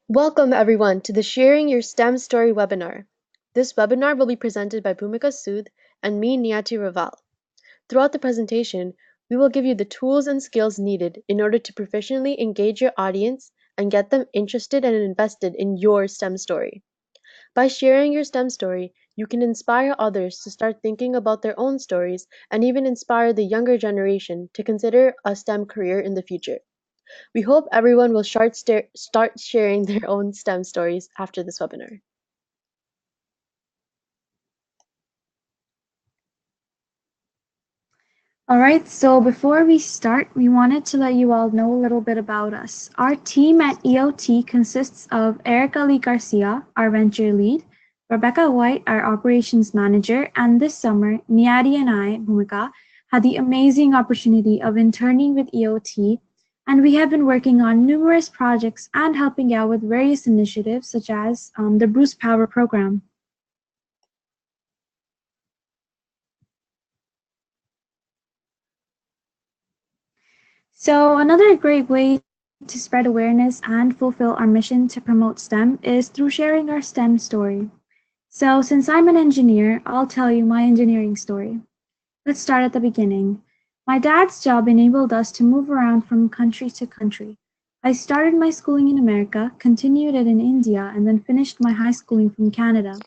Welcome everyone to the Sharing Your STEM Story webinar. This webinar will be presented by Bhumika Sood and me, Niyati Raval. Throughout the presentation, we will give you the tools and skills needed in order to professionally engage your audience and get them interested and invested in your STEM story. By sharing your STEM story, you can inspire others to start thinking about their own stories and even inspire the younger generation to consider a STEM career in the future. We hope everyone will start sharing their own STEM stories after this webinar. All right, so before we start, we wanted to let you all know a little bit about us. Our team at EOT consists of Erica Lee Garcia, our venture lead, Rebecca White, our operations manager, and this summer, Niadi and I, Bhumika, had the amazing opportunity of interning with EOT, and we have been working on numerous projects and helping out with various initiatives such as the Bruce Power program. So another great way to spread awareness and fulfill our mission to promote STEM is through sharing our STEM story. So since I'm an engineer, I'll tell you my engineering story. Let's start at the beginning. My dad's job enabled us to move around from country to country. I started my schooling in America, continued it in India, and then finished my high schooling from Canada.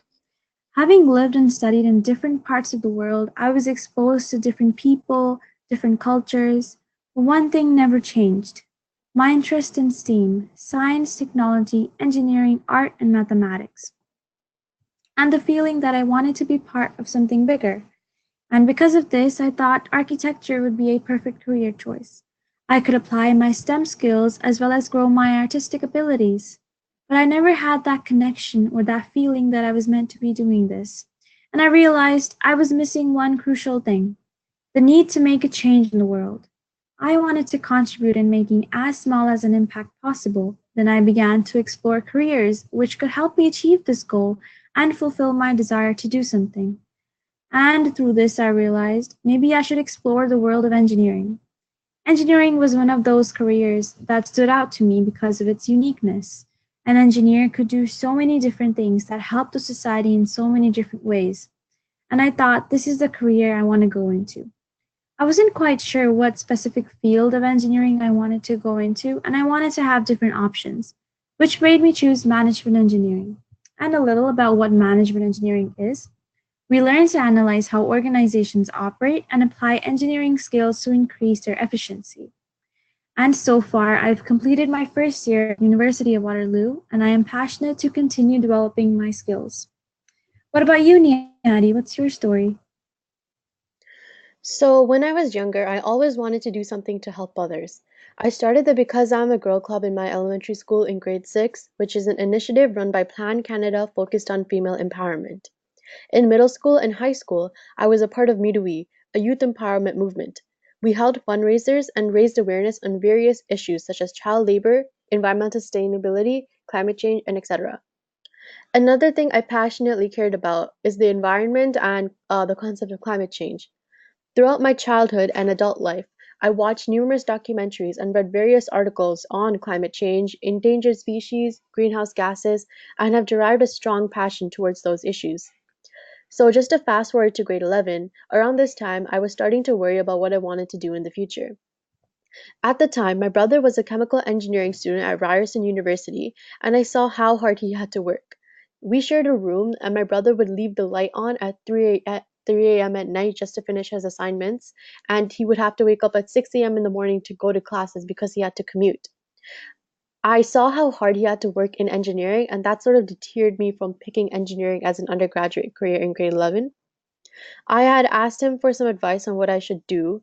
Having lived and studied in different parts of the world, I was exposed to different people, different cultures, but one thing never changed: my interest in STEAM, science, technology, engineering, art, and mathematics, and the feeling that I wanted to be part of something bigger. And because of this, I thought architecture would be a perfect career choice. I could apply my STEM skills as well as grow my artistic abilities. But I never had that connection or that feeling that I was meant to be doing this. And I realized I was missing one crucial thing: the need to make a change in the world. I wanted to contribute in making as small as an impact possible. Then I began to explore careers which could help me achieve this goal and fulfill my desire to do something. And through this, I realized maybe I should explore the world of engineering. Engineering was one of those careers that stood out to me because of its uniqueness. An engineer could do so many different things that help the society in so many different ways. And I thought, this is the career I want to go into. I wasn't quite sure what specific field of engineering I wanted to go into, and I wanted to have different options, which made me choose management engineering. And a little about what management engineering is. We learn to analyze how organizations operate and apply engineering skills to increase their efficiency. And so far, I've completed my first year at University of Waterloo, and I am passionate to continue developing my skills. What about you, Niadi? What's your story? So, when I was younger, I always wanted to do something to help others. I started the Because I'm a Girl Club in my elementary school in grade 6, which is an initiative run by Plan Canada focused on female empowerment. In middle school and high school, I was a part of Midui, a youth empowerment movement. We held fundraisers and raised awareness on various issues such as child labor, environmental sustainability, climate change, and etc. Another thing I passionately cared about is the environment and the concept of climate change. Throughout my childhood and adult life, I watched numerous documentaries and read various articles on climate change, endangered species, greenhouse gases, and have derived a strong passion towards those issues. So, just to fast forward to grade 11, around this time, I was starting to worry about what I wanted to do in the future. At the time, my brother was a chemical engineering student at Ryerson University, and I saw how hard he had to work. We shared a room, and my brother would leave the light on at 3 a.m. at night just to finish his assignments, and he would have to wake up at 6 a.m. in the morning to go to classes because he had to commute. I saw how hard he had to work in engineering, and that sort of deterred me from picking engineering as an undergraduate career in grade 11. I had asked him for some advice on what I should do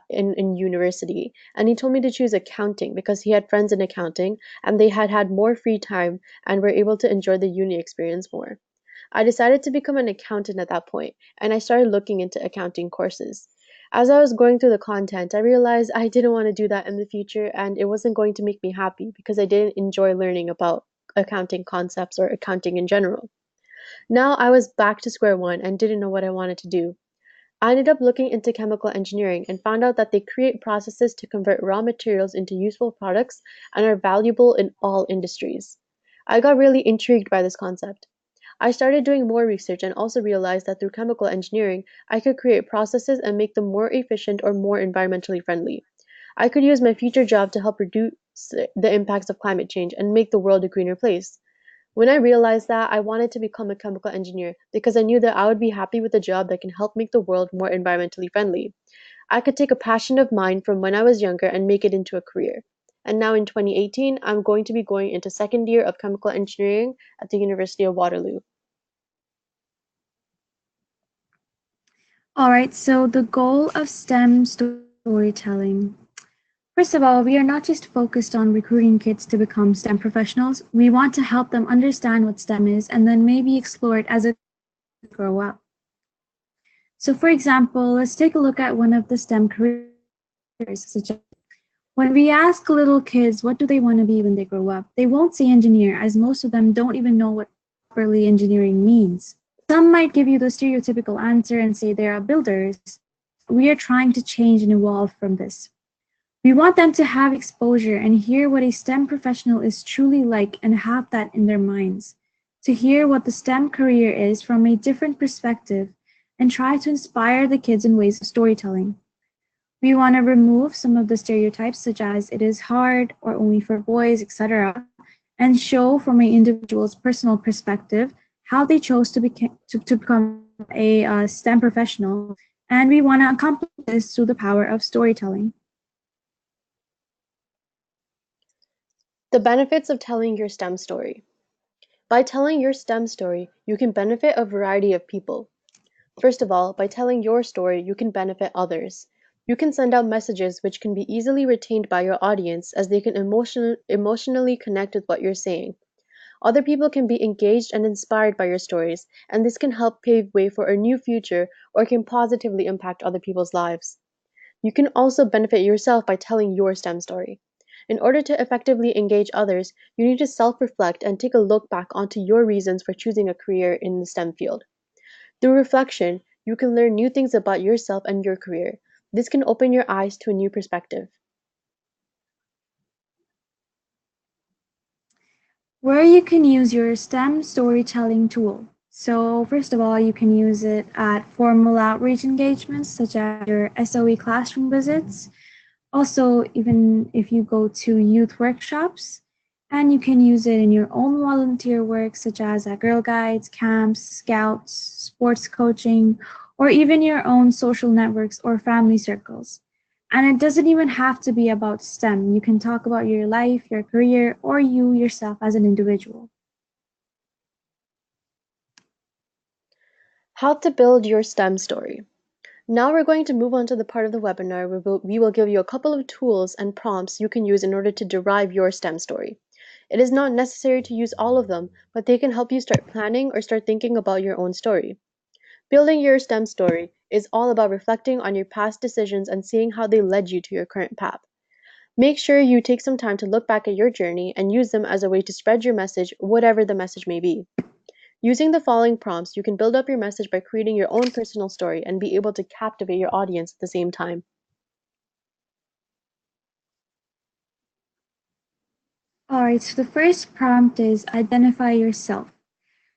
in university, and he told me to choose accounting because he had friends in accounting and they had had more free time and were able to enjoy the uni experience more. I decided to become an accountant at that point, and I started looking into accounting courses. As I was going through the content, I realized I didn't want to do that in the future, and it wasn't going to make me happy because I didn't enjoy learning about accounting concepts or accounting in general. Now I was back to square one and didn't know what I wanted to do. I ended up looking into chemical engineering and found out that they create processes to convert raw materials into useful products and are valuable in all industries. I got really intrigued by this concept. I started doing more research and also realized that through chemical engineering, I could create processes and make them more efficient or more environmentally friendly. I could use my future job to help reduce the impacts of climate change and make the world a greener place. When I realized that, I wanted to become a chemical engineer because I knew that I would be happy with a job that can help make the world more environmentally friendly. I could take a passion of mine from when I was younger and make it into a career. And now in 2018, I'm going to be going into second year of chemical engineering at the University of Waterloo. All right, so the goal of STEM storytelling. First of all, we are not just focused on recruiting kids to become STEM professionals. We want to help them understand what STEM is and then maybe explore it as they grow up. So, for example, let's take a look at one of the STEM careers, such as when we ask little kids what do they want to be when they grow up, they won't say engineer, as most of them don't even know what properly engineering means. Some might give you the stereotypical answer and say they are builders. We are trying to change and evolve from this. We want them to have exposure and hear what a STEM professional is truly like and have that in their minds. To hear what the STEM career is from a different perspective and try to inspire the kids in ways of storytelling. We want to remove some of the stereotypes, such as it is hard or only for boys, etc., and show from an individual's personal perspective how they chose to become a STEM professional. And we want to accomplish this through the power of storytelling. The benefits of telling your STEM story. By telling your STEM story, you can benefit a variety of people. First of all, by telling your story, you can benefit others. You can send out messages which can be easily retained by your audience as they can emotionally connect with what you're saying. Other people can be engaged and inspired by your stories, and this can help pave way for a new future or can positively impact other people's lives. You can also benefit yourself by telling your STEM story. In order to effectively engage others, you need to self reflect and take a look back onto your reasons for choosing a career in the STEM field. Through reflection, you can learn new things about yourself and your career. This can open your eyes to a new perspective. Where you can use your STEM storytelling tool. So, first of all, you can use it at formal outreach engagements such as your SOE classroom visits. Also, even if you go to youth workshops, and you can use it in your own volunteer work, such as at Girl Guides, camps, scouts, sports coaching, or even your own social networks or family circles. And it doesn't even have to be about STEM. You can talk about your life, your career, or you yourself as an individual. How to build your STEM story. Now we're going to move on to the part of the webinar where we will give you a couple of tools and prompts you can use in order to derive your STEM story. It is not necessary to use all of them, but they can help you start planning or start thinking about your own story. Building your STEM story is all about reflecting on your past decisions and seeing how they led you to your current path. Make sure you take some time to look back at your journey and use them as a way to spread your message, whatever the message may be. Using the following prompts, you can build up your message by creating your own personal story and be able to captivate your audience at the same time. All right, so the first prompt is identify yourself.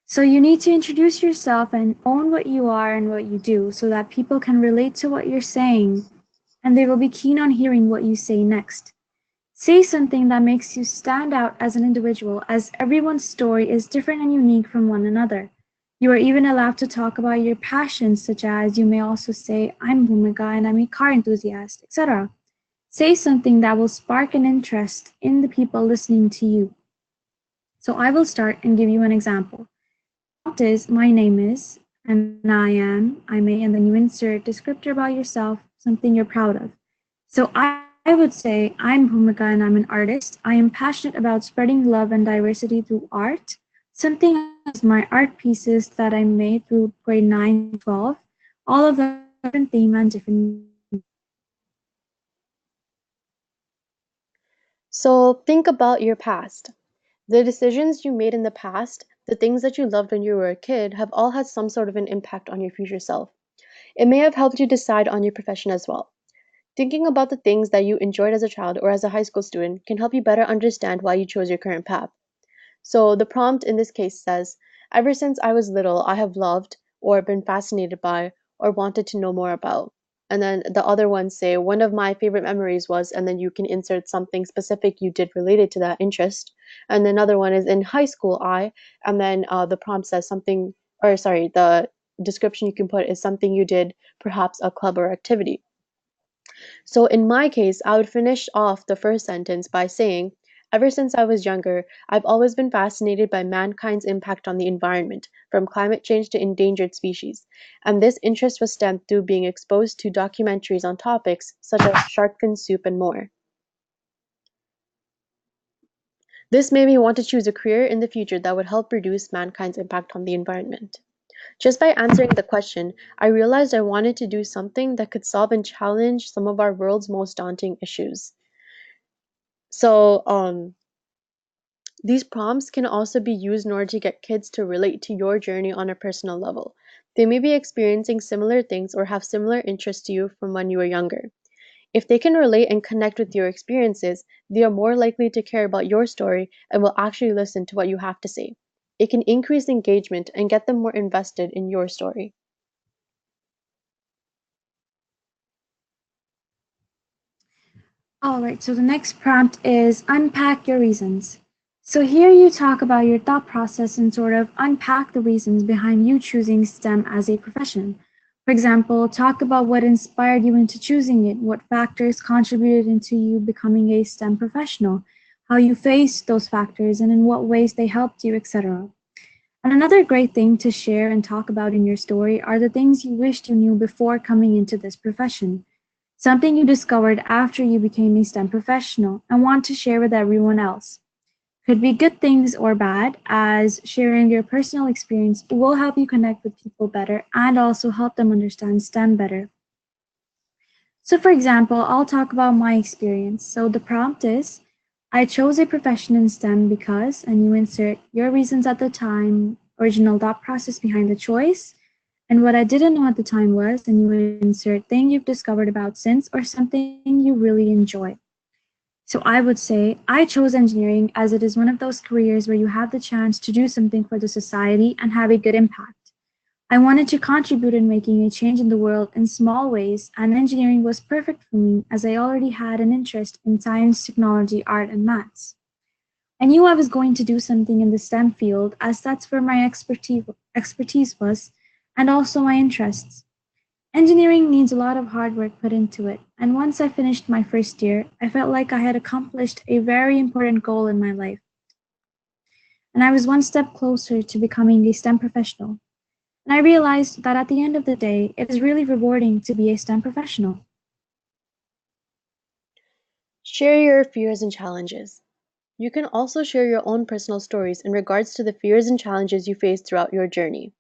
So you need to introduce yourself and own what you are and what you do so that people can relate to what you're saying and they will be keen on hearing what you say next. Say something that makes you stand out as an individual, as everyone's story is different and unique from one another. You are even allowed to talk about your passions, such as you may also say, I'm Bhumika and I'm a car enthusiast, etc. Say something that will spark an interest in the people listening to you. So I will start and give you an example. Prompt is my name is, and I may, and then you insert descriptor about yourself, something you're proud of. So I would say I'm Bhumika and I'm an artist. I am passionate about spreading love and diversity through art. Something as my art pieces that I made through grade 9 to 12, all of them different theme and different. So think about your past. The decisions you made in the past, the things that you loved when you were a kid, have all had some sort of an impact on your future self. It may have helped you decide on your profession as well. Thinking about the things that you enjoyed as a child or as a high school student can help you better understand why you chose your current path. So the prompt in this case says, ever since I was little, I have loved or been fascinated by or wanted to know more about. And then the other ones say, one of my favorite memories was, and then you can insert something specific you did related to that interest. And then another one is in high school, and then the prompt says something, or sorry, the description you can put is something you did, perhaps a club or activity. So in my case, I would finish off the first sentence by saying, ever since I was younger, I've always been fascinated by mankind's impact on the environment, from climate change to endangered species. And this interest was stemmed through being exposed to documentaries on topics such as shark fin soup and more. This made me want to choose a career in the future that would help reduce mankind's impact on the environment. Just by answering the question, I realized I wanted to do something that could solve and challenge some of our world's most daunting issues. So, these prompts can also be used in order to get kids to relate to your journey on a personal level. They may be experiencing similar things or have similar interests to you from when you were younger. If they can relate and connect with your experiences, they are more likely to care about your story and will actually listen to what you have to say. It can increase engagement and get them more invested in your story. All right, so the next prompt is unpack your reasons. So here you talk about your thought process and sort of unpack the reasons behind you choosing STEM as a profession. For example, talk about what inspired you into choosing it, what factors contributed into you becoming a STEM professional, how you faced those factors, and in what ways they helped you, etc. And another great thing to share and talk about in your story are the things you wished you knew before coming into this profession. Something you discovered after you became a STEM professional and want to share with everyone else. Could be good things or bad, as sharing your personal experience will help you connect with people better and also help them understand STEM better. So, for example, I'll talk about my experience. So, the prompt is I chose a profession in STEM because, and you insert your reasons at the time, original thought process behind the choice, and what I didn't know at the time was, and you insert thing you've discovered about since or something you really enjoy. So I would say I chose engineering as it is one of those careers where you have the chance to do something for the society and have a good impact. I wanted to contribute in making a change in the world in small ways, and engineering was perfect for me as I already had an interest in science, technology, art, and maths. I knew I was going to do something in the STEM field as that's where my expertise was, and also my interests. Engineering needs a lot of hard work put into it, and once I finished my first year, I felt like I had accomplished a very important goal in my life, and I was one step closer to becoming a STEM professional. And I realized that at the end of the day, it is really rewarding to be a STEM professional. Share your fears and challenges. You can also share your own personal stories in regards to the fears and challenges you faced throughout your journey.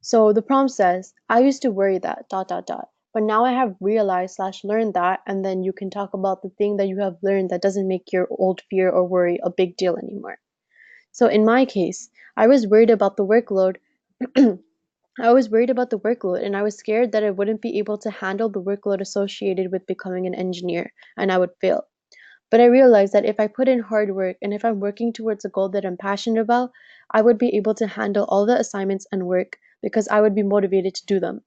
So the prompt says, I used to worry that, dot, dot, dot. But now I have realized slash learned that, and then you can talk about the thing that you have learned that doesn't make your old fear or worry a big deal anymore. So in my case, I was worried about the workload. I was worried about the workload and I was scared that I wouldn't be able to handle the workload associated with becoming an engineer and I would fail. But I realized that if I put in hard work and if I'm working towards a goal that I'm passionate about, I would be able to handle all the assignments and work because I would be motivated to do them.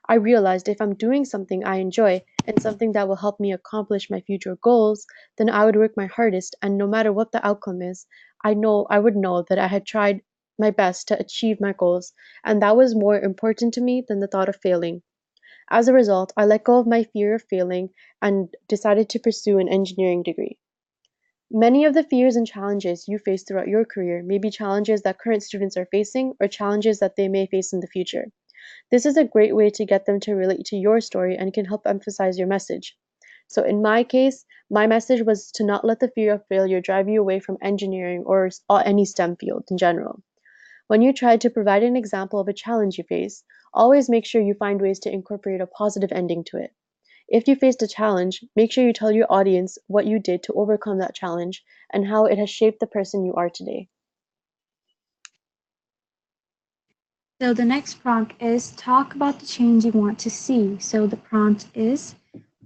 I realized if I'm doing something I enjoy and something that will help me accomplish my future goals, then I would work my hardest and no matter what the outcome is, I would know that I had tried my best to achieve my goals and that was more important to me than the thought of failing. As a result, I let go of my fear of failing and decided to pursue an engineering degree. Many of the fears and challenges you face throughout your career may be challenges that current students are facing or challenges that they may face in the future. This is a great way to get them to relate to your story and can help emphasize your message. So, in my case, my message was to not let the fear of failure drive you away from engineering or any STEM field in general. When you try to provide an example of a challenge you face, always make sure you find ways to incorporate a positive ending to it. If you faced a challenge, make sure you tell your audience what you did to overcome that challenge and how it has shaped the person you are today. So the next prompt is talk about the change you want to see. So the prompt is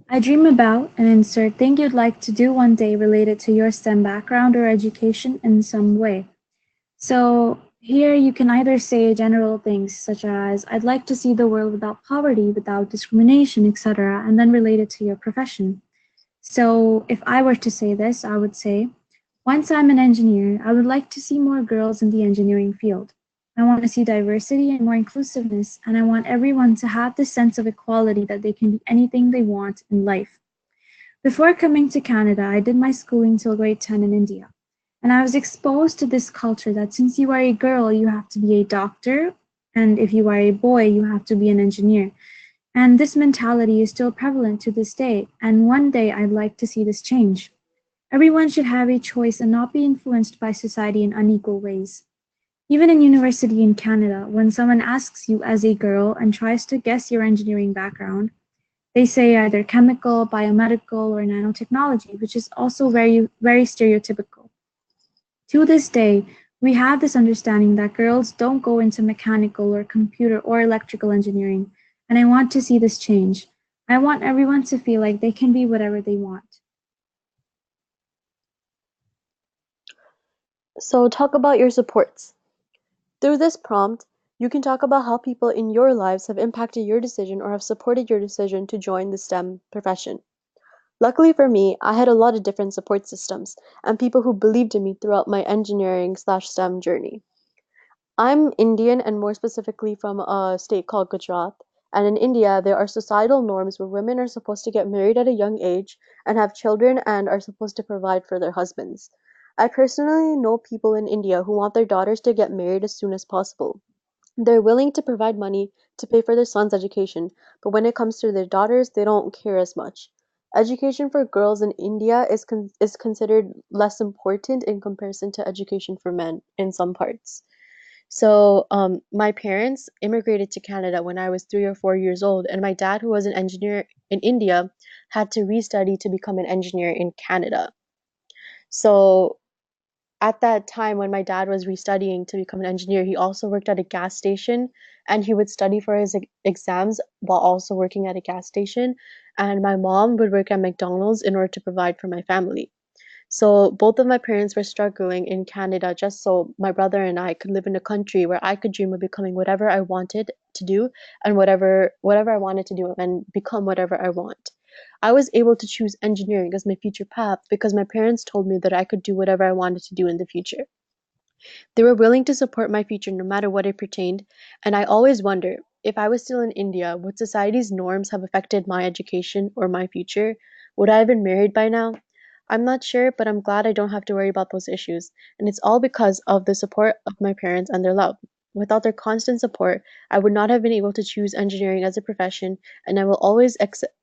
I dream about and insert thing you'd like to do one day related to your STEM background or education in some way. So here you can either say general things such as, I'd like to see the world without poverty, without discrimination, etc., and then relate it to your profession. So if I were to say this, I would say, once I'm an engineer, I would like to see more girls in the engineering field. I want to see diversity and more inclusiveness, and I want everyone to have this sense of equality that they can be anything they want in life. Before coming to Canada, I did my schooling till grade 10 in India. And I was exposed to this culture that since you are a girl, you have to be a doctor, and if you are a boy, you have to be an engineer. And this mentality is still prevalent to this day, and one day I'd like to see this change. Everyone should have a choice and not be influenced by society in unequal ways. Even in university in Canada, when someone asks you as a girl and tries to guess your engineering background, they say either chemical, biomedical, or nanotechnology, which is also very stereotypical. To this day, we have this understanding that girls don't go into mechanical or computer or electrical engineering, and I want to see this change. I want everyone to feel like they can be whatever they want. So talk about your supports. Through this prompt, you can talk about how people in your lives have impacted your decision or have supported your decision to join the STEM profession. Luckily for me, I had a lot of different support systems and people who believed in me throughout my engineering/STEM journey. I'm Indian and more specifically from a state called Gujarat. And in India, there are societal norms where women are supposed to get married at a young age and have children and are supposed to provide for their husbands. I personally know people in India who want their daughters to get married as soon as possible. They're willing to provide money to pay for their son's education, but when it comes to their daughters, they don't care as much. Education for girls in India is considered less important in comparison to education for men in some parts. So, my parents immigrated to Canada when I was 3 or 4 years old, and my dad, who was an engineer in India, had to restudy to become an engineer in Canada. So, at that time when my dad was restudying to become an engineer, he also worked at a gas station and he would study for his exams while also working at a gas station. And my mom would work at McDonald's in order to provide for my family. So both of my parents were struggling in Canada just so my brother and I could live in a country where I could dream of becoming whatever I wanted to do and whatever I wanted to do and become whatever I want. I was able to choose engineering as my future path because my parents told me that I could do whatever I wanted to do in the future. They were willing to support my future no matter what it pertained, and I always wonder, if I was still in India, would society's norms have affected my education or my future? Would I have been married by now? I'm not sure, but I'm glad I don't have to worry about those issues, and it's all because of the support of my parents and their love. Without their constant support, I would not have been able to choose engineering as a profession, and I will always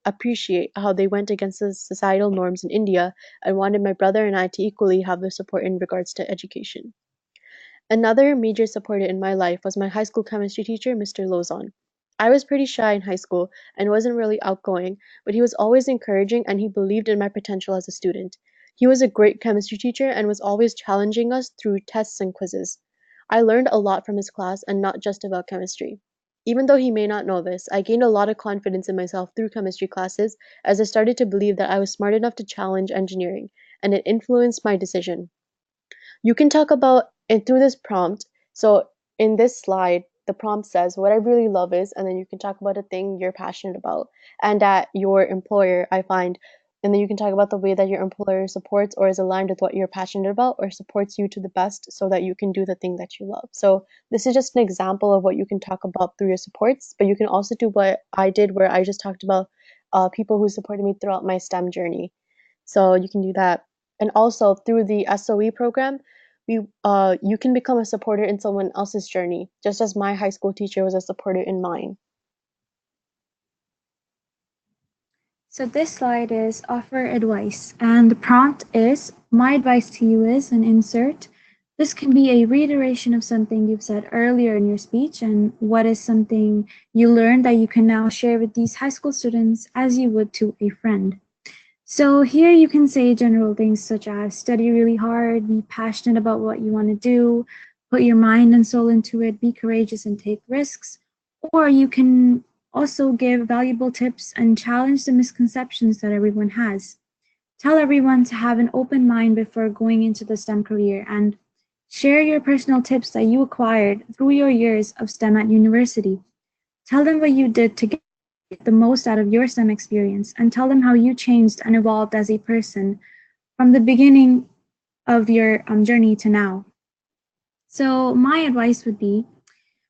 appreciate how they went against the societal norms in India and wanted my brother and I to equally have the support in regards to education. Another major supporter in my life was my high school chemistry teacher, Mr. Lozon. I was pretty shy in high school and wasn't really outgoing, but he was always encouraging and he believed in my potential as a student. He was a great chemistry teacher and was always challenging us through tests and quizzes. I learned a lot from his class and not just about chemistry. Even though he may not know this, I gained a lot of confidence in myself through chemistry classes as I started to believe that I was smart enough to challenge engineering, and it influenced my decision. You can talk about and through this prompt. So in this slide, the prompt says what I really love is, and then you can talk about a thing you're passionate about and at your employer, I find. And then you can talk about the way that your employer supports or is aligned with what you're passionate about or supports you to the best so that you can do the thing that you love. So this is just an example of what you can talk about through your supports, but you can also do what I did where I just talked about people who supported me throughout my STEM journey. So you can do that. And also through the SOE program, you can become a supporter in someone else's journey, just as my high school teacher was a supporter in mine. So this slide is offer advice, and the prompt is, my advice to you is, and insert. This can be a reiteration of something you've said earlier in your speech, and what is something you learned that you can now share with these high school students as you would to a friend. So here you can say general things such as study really hard, be passionate about what you want to do, put your mind and soul into it, be courageous and take risks. Or you can also give valuable tips and challenge the misconceptions that everyone has. Tell everyone to have an open mind before going into the STEM career and Share your personal tips that you acquired through your years of STEM at university. Tell them what you did to get the most out of your STEM experience, and tell them how you changed and evolved as a person from the beginning of your journey to now. So, my advice would be,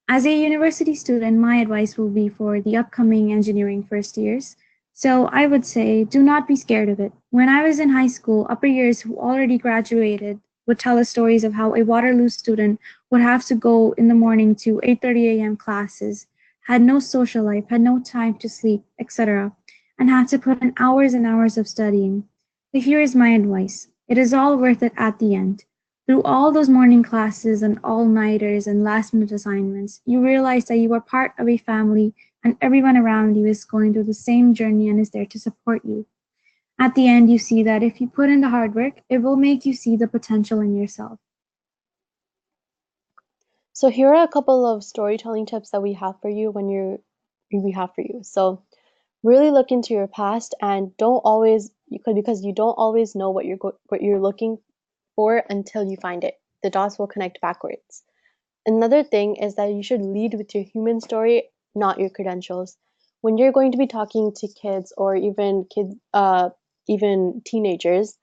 as a university student, my advice will be for the upcoming engineering first years. So I would say do not be scared of it. When I was in high school, upper years who already graduated would tell us stories of how a Waterloo student would have to go in the morning to 8:30 a.m. classes, had no social life, had no time to sleep, etc., and had to put in hours and hours of studying. But here is my advice. It is all worth it at the end. Through all those morning classes and all-nighters and last-minute assignments, you realize that you are part of a family and everyone around you is going through the same journey and is there to support you. At the end, you see that if you put in the hard work, it will make you see the potential in yourself. So here are a couple of storytelling tips that we have for you when we have for you. So really look into your past and don't always because you don't always know what you're looking for until you find it. The dots will connect backwards. Another thing is that you should lead with your human story, not your credentials. When you're going to be talking to kids or even teenagers,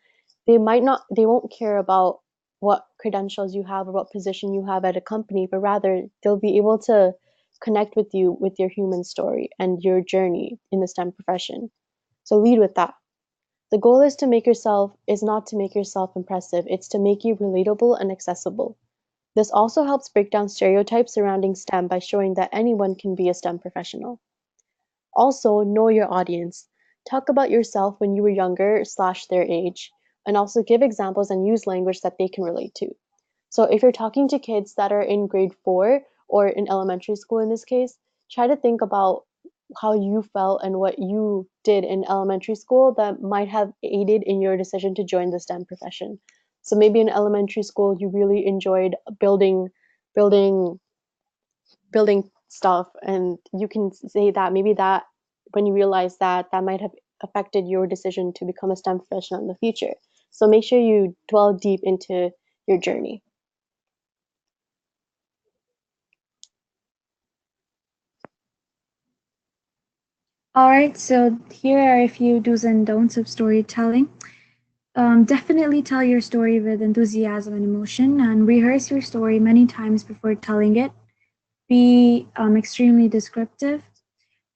they won't care about what credentials you have or what position you have at a company, but rather they'll be able to connect with you with your human story and your journey in the STEM profession. So lead with that. The goal is not to make yourself impressive, it's to make you relatable and accessible. This also helps break down stereotypes surrounding STEM by showing that anyone can be a STEM professional. Also, know your audience. Talk about yourself when you were younger slash their age, and also give examples and use language that they can relate to. So if you're talking to kids that are in grade 4 or in elementary school in this case, try to think about how you felt and what you did in elementary school that might have aided in your decision to join the STEM profession. So maybe in elementary school you really enjoyed building building stuff, and you can say that maybe that when you realize that that might have affected your decision to become a STEM professional in the future. So make sure you dwell deep into your journey. All right, so here are a few do's and don'ts of storytelling. Definitely tell your story with enthusiasm and emotion, and rehearse your story many times before telling it. Be extremely descriptive.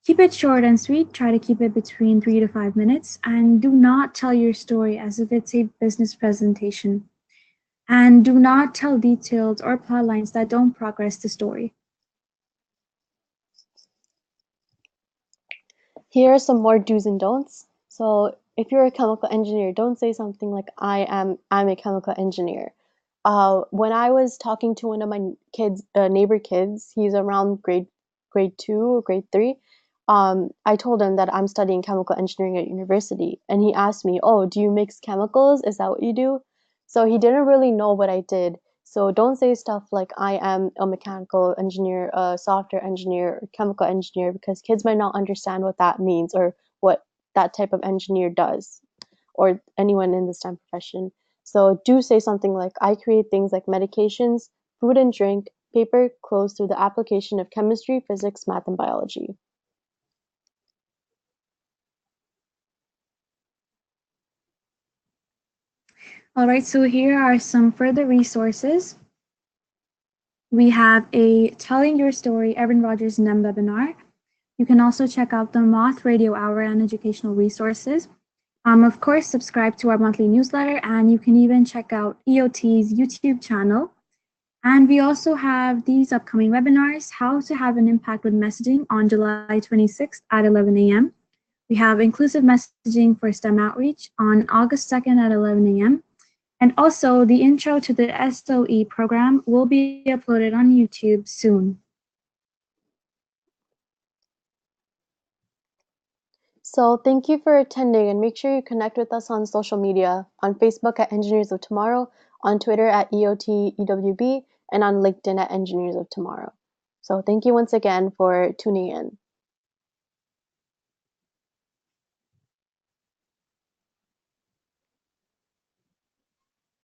Keep it short and sweet. Try to keep it between 3 to 5 minutes. And do not tell your story as if it's a business presentation. And do not tell details or plot lines that don't progress the story. Here are some more do's and don'ts. So if you're a chemical engineer, don't say something like I'm a chemical engineer. When I was talking to one of my neighbor kids, he's around grade 2 or grade 3. I told him that I'm studying chemical engineering at university, and he asked me, "Oh, do you mix chemicals? Is that what you do?" So he didn't really know what I did. So don't say stuff like I am a mechanical engineer, a software engineer, or chemical engineer because kids might not understand what that means or what that type of engineer does or anyone in the STEM profession. So do say something like I create things like medications, food and drink, paper, clothes through the application of chemistry, physics, math, and biology. All right, so here are some further resources. We have a Telling Your Story Evan Rogers NEM webinar. You can also check out the Moth Radio Hour and educational resources. Of course, subscribe to our monthly newsletter, and you can even check out EOT's YouTube channel. And we also have these upcoming webinars: How to Have an Impact with Messaging on July 26th at 11 a.m. We have Inclusive Messaging for STEM Outreach on August 2nd at 11 a.m. And also, the intro to the SOE program will be uploaded on YouTube soon. So thank you for attending and make sure you connect with us on social media, on Facebook at Engineers of Tomorrow, on Twitter at EOTEWB, and on LinkedIn at Engineers of Tomorrow. So thank you once again for tuning in.